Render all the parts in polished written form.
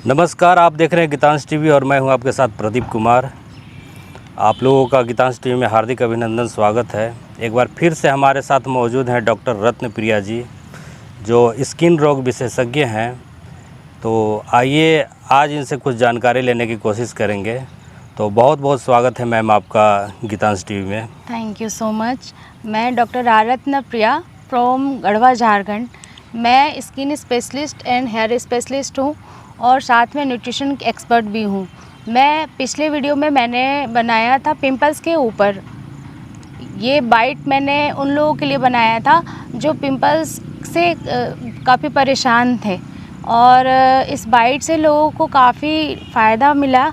नमस्कार, आप देख रहे हैं गीतांश टीवी और मैं हूं आपके साथ प्रदीप कुमार। आप लोगों का गीतांश टीवी में हार्दिक अभिनंदन, स्वागत है। एक बार फिर से हमारे साथ मौजूद हैं डॉक्टर रत्नप्रिया जी, जो स्किन रोग विशेषज्ञ हैं। तो आइए आज इनसे कुछ जानकारी लेने की कोशिश करेंगे। तो बहुत बहुत स्वागत है मैम आपका गीतांश टीवी में। Thank you so much. मैं डॉक्टर रत्नप्रिया फ्रॉम गढ़वा, झारखंड। मैं skin specialist and hair specialist हूँ और साथ में न्यूट्रिशन एक्सपर्ट भी हूँ। मैं पिछले वीडियो में मैंने बनाया था पिंपल्स के ऊपर। ये बाइट मैंने उन लोगों के लिए बनाया था जो पिंपल्स से काफ़ी परेशान थे और इस बाइट से लोगों को काफ़ी फ़ायदा मिला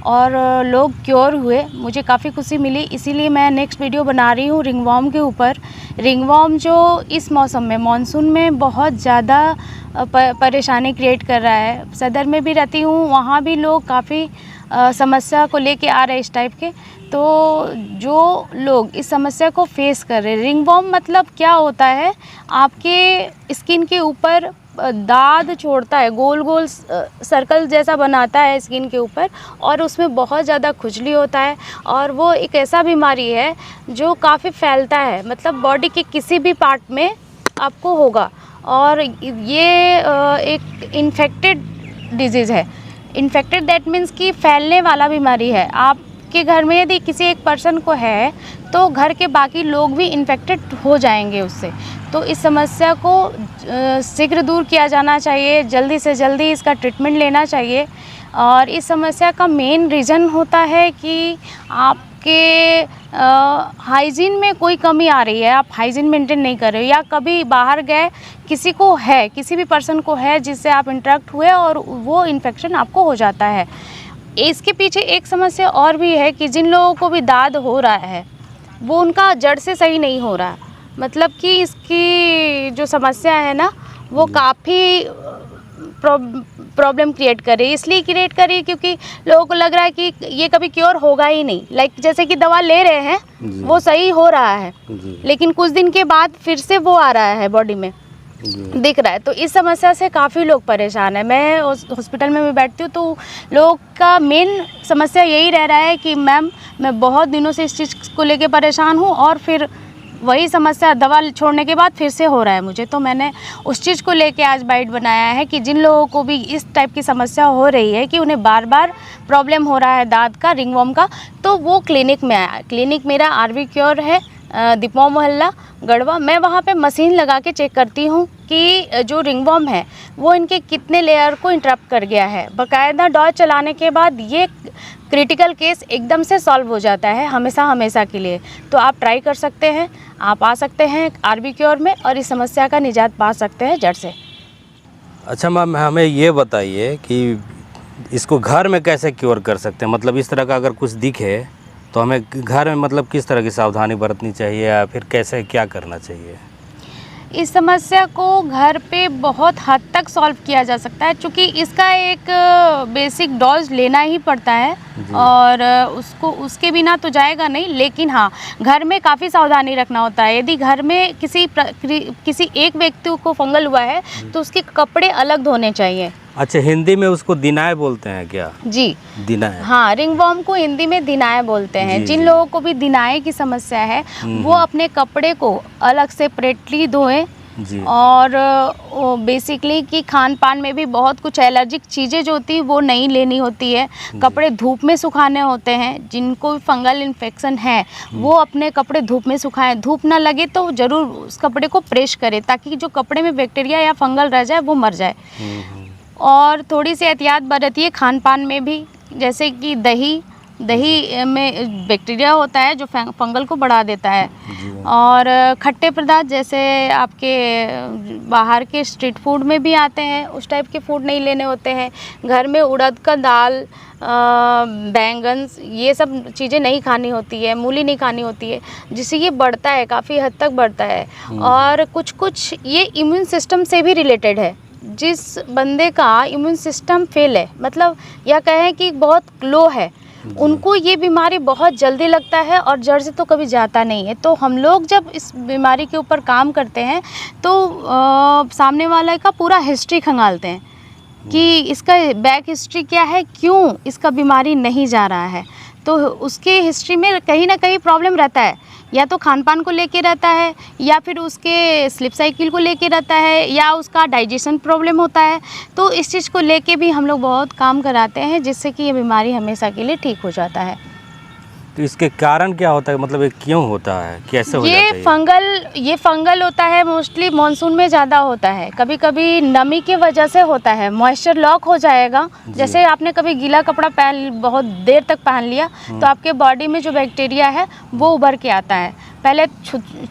और लोग क्योर हुए। मुझे काफ़ी खुशी मिली, इसीलिए मैं नेक्स्ट वीडियो बना रही हूँ रिंगवॉर्म के ऊपर। रिंगवॉर्म जो इस मौसम में, मानसून में बहुत ज़्यादा परेशानी क्रिएट कर रहा है। सदर में भी रहती हूँ, वहाँ भी लोग काफ़ी समस्या को लेके आ रहे हैं इस टाइप के। तो जो लोग इस समस्या को फेस कर रहे हैं, रिंगवॉर्म मतलब क्या होता है, आपके स्किन के ऊपर दाद छोड़ता है, गोल गोल सर्कल जैसा बनाता है स्किन के ऊपर और उसमें बहुत ज़्यादा खुजली होता है। और वो एक ऐसा बीमारी है जो काफ़ी फैलता है, मतलब बॉडी के किसी भी पार्ट में आपको होगा। और ये एक इन्फेक्टेड डिजीज़ है। इन्फेक्टेड दैट मीन्स कि फैलने वाला बीमारी है। आपके घर में यदि किसी एक पर्सन को है तो घर के बाकी लोग भी इन्फेक्टेड हो जाएंगे उससे। तो इस समस्या को शीघ्र दूर किया जाना चाहिए, जल्दी से जल्दी इसका ट्रीटमेंट लेना चाहिए। और इस समस्या का मेन रीज़न होता है कि आपके हाइजीन में कोई कमी आ रही है, आप हाइजीन मेंटेन नहीं कर रहे हो, या कभी बाहर गए, किसी को है, किसी भी पर्सन को है जिससे आप इंटरेक्ट हुए और वो इन्फेक्शन आपको हो जाता है। इसके पीछे एक समस्या और भी है कि जिन लोगों को भी दाद हो रहा है वो उनका जड़ से सही नहीं हो रहा, मतलब कि इसकी जो समस्या है ना वो काफ़ी प्रॉब्लम क्रिएट कर रही है। इसलिए क्रिएट कर रही है क्योंकि लोगों को लग रहा है कि ये कभी क्योर होगा ही नहीं। लाइक जैसे कि दवा ले रहे हैं, वो सही हो रहा है, लेकिन कुछ दिन के बाद फिर से वो आ रहा है बॉडी में, दिख रहा है। तो इस समस्या से काफ़ी लोग परेशान हैं। मैं हॉस्पिटल में भी बैठती हूँ तो लोग का मेन समस्या यही रह रहा है कि मैम मैं बहुत दिनों से इस चीज़ को लेके परेशान हूँ और फिर वही समस्या दवा छोड़ने के बाद फिर से हो रहा है मुझे। तो मैंने उस चीज़ को लेके आज बाइट बनाया है कि जिन लोगों को भी इस टाइप की समस्या हो रही है कि उन्हें बार बार प्रॉब्लम हो रहा है दांत का, रिंगवॉर्म का, तो वो क्लिनिक में आया। क्लिनिक मेरा आरवी क्योर है, दीपवा मोहल्ला, गढ़वा। मैं वहाँ पे मशीन लगा के चेक करती हूँ कि जो रिंगवॉर्म है वो इनके कितने लेयर को इंटरप्ट कर गया है। बाकायदा डॉज चलाने के बाद ये क्रिटिकल केस एकदम से सॉल्व हो जाता है हमेशा के लिए। तो आप ट्राई कर सकते हैं, आप आ सकते हैं आरबी क्योर में और इस समस्या का निजात पा सकते हैं जड़ से। अच्छा मैम, हमें ये बताइए कि इसको घर में कैसे क्योर कर सकते हैं? मतलब इस तरह का अगर कुछ दिखे तो हमें घर में मतलब किस तरह की सावधानी बरतनी चाहिए या फिर कैसे क्या करना चाहिए? इस समस्या को घर पे बहुत हद तक सॉल्व किया जा सकता है, क्योंकि इसका एक बेसिक डोज लेना ही पड़ता है और उसके बिना तो जाएगा नहीं। लेकिन हाँ, घर में काफ़ी सावधानी रखना होता है। यदि घर में किसी एक व्यक्ति को फंगल हुआ है तो उसके कपड़े अलग धोने चाहिए। अच्छा, हिंदी में उसको दिनाय बोलते हैं क्या? जी, दिनाय। हाँ, रिंगवॉर्म को हिंदी में दिनाय बोलते हैं। जिन लोगों को भी दिनाय की समस्या है वो अपने कपड़े को अलग सेपरेटली धोएं। और बेसिकली कि खान पान में भी बहुत कुछ एलर्जिक चीज़ें जो होती है वो नहीं लेनी होती है। कपड़े धूप में सुखाने होते हैं। जिनको फंगल इन्फेक्शन है वो अपने कपड़े धूप में सुखाएं। धूप ना लगे तो ज़रूर उस कपड़े को प्रेस करें ताकि जो कपड़े में बैक्टीरिया या फंगल रह जाए वो मर जाए। और थोड़ी सी एहतियात बरतिए खान पान में भी, जैसे कि दही में बैक्टीरिया होता है जो फंगल को बढ़ा देता है। और खट्टे पदार्थ जैसे आपके बाहर के स्ट्रीट फूड में भी आते हैं, उस टाइप के फूड नहीं लेने होते हैं। घर में उड़द का दाल, बैंगन, ये सब चीज़ें नहीं खानी होती है, मूली नहीं खानी होती है, जिससे ये बढ़ता है, काफ़ी हद तक बढ़ता है। और कुछ ये इम्यून सिस्टम से भी रिलेटेड है। जिस बंदे का इम्यून सिस्टम फेल है, मतलब या कहें कि बहुत लो है, उनको ये बीमारी बहुत जल्दी लगता है और जड़ से तो कभी जाता नहीं है। तो हम लोग जब इस बीमारी के ऊपर काम करते हैं तो सामने वाले का पूरा हिस्ट्री खंगालते हैं कि इसका बैक हिस्ट्री क्या है, क्यों इसका बीमारी नहीं जा रहा है। तो उसके हिस्ट्री में कहीं ना कहीं प्रॉब्लम रहता है, या तो खान पान को लेके रहता है, या फिर उसके स्लिप साइकिल को लेके रहता है, या उसका डाइजेशन प्रॉब्लम होता है। तो इस चीज़ को लेके भी हम लोग बहुत काम कराते हैं, जिससे कि ये बीमारी हमेशा के लिए ठीक हो जाता है। तो इसके कारण क्या होता है, मतलब ये क्यों होता है, कैसे हो जाता है? ये फंगल होता है, मोस्टली मानसून में ज़्यादा होता है। कभी कभी नमी की वजह से होता है, मॉइस्चर लॉक हो जाएगा। जैसे आपने कभी गीला कपड़ा बहुत देर तक पहन लिया, तो आपके बॉडी में जो बैक्टीरिया है वो उभर के आता है। पहले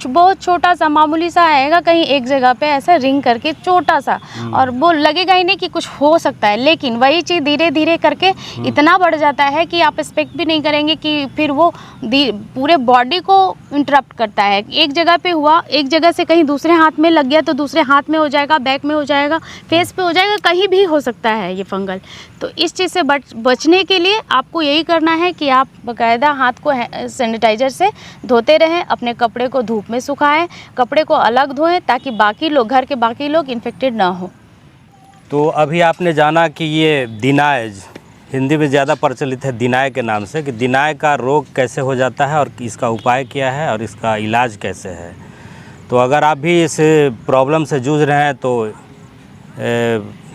बहुत छोटा सा मामूली सा आएगा, कहीं एक जगह पे ऐसा रिंग करके छोटा सा, और वो लगेगा ही नहीं कि कुछ हो सकता है। लेकिन वही चीज़ धीरे धीरे करके इतना बढ़ जाता है कि आप एक्सपेक्ट भी नहीं करेंगे कि फिर वो पूरे बॉडी को इंटरप्ट करता है। एक जगह पे हुआ, एक जगह से कहीं दूसरे हाथ में लग गया तो दूसरे हाथ में हो जाएगा, बैक में हो जाएगा, फेस पे हो जाएगा, कहीं भी हो सकता है ये फंगल। तो इस चीज़ से बचने के लिए आपको यही करना है कि आप बाकायदा हाथ को सैनिटाइज़र से धोते रहें, अपने कपड़े को धूप में सुखाएं, कपड़े को अलग धोएं, ताकि बाकी लोग, घर के बाकी लोग इन्फेक्टेड ना हो। तो अभी आपने जाना कि ये दिनायज, हिंदी में ज़्यादा प्रचलित है दिनाय के नाम से, कि दिनाय का रोग कैसे हो जाता है और इसका उपाय क्या है और इसका इलाज कैसे है। तो अगर आप भी इस प्रॉब्लम से जूझ रहे हैं तो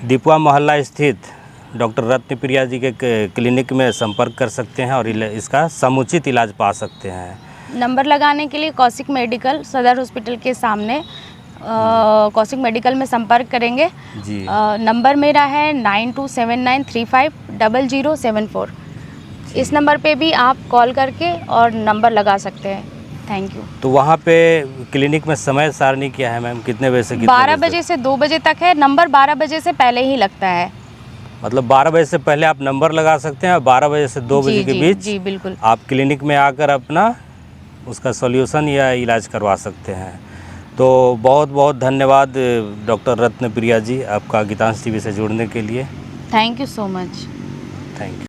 दीपुआ मोहल्ला स्थित डॉक्टर रत्नप्रिया जी के क्लिनिक में संपर्क कर सकते हैं और इसका समुचित इलाज पा सकते हैं। नंबर लगाने के लिए कौशिक मेडिकल सदर हॉस्पिटल के सामने कौशिक मेडिकल में संपर्क करेंगे जी। नंबर मेरा है 9279350074। इस नंबर पे भी आप कॉल करके और नंबर लगा सकते हैं। Thank you. तो वहाँ पे क्लिनिक में समय सारणी क्या है मैम, कितने बजे से कितने 12 बजे से 2 बजे तक है। नंबर 12 बजे से पहले ही लगता है, मतलब 12 बजे से पहले आप नंबर लगा सकते हैं और 12 बजे से 2 बजे के बीच जी बिल्कुल आप क्लिनिक में आकर अपना उसका सॉल्यूशन या इलाज करवा सकते हैं। तो बहुत बहुत धन्यवाद डॉक्टर रत्नप्रिया जी, आपका गीतांश टीवी से जुड़ने के लिए। Thank you so much. Thank you.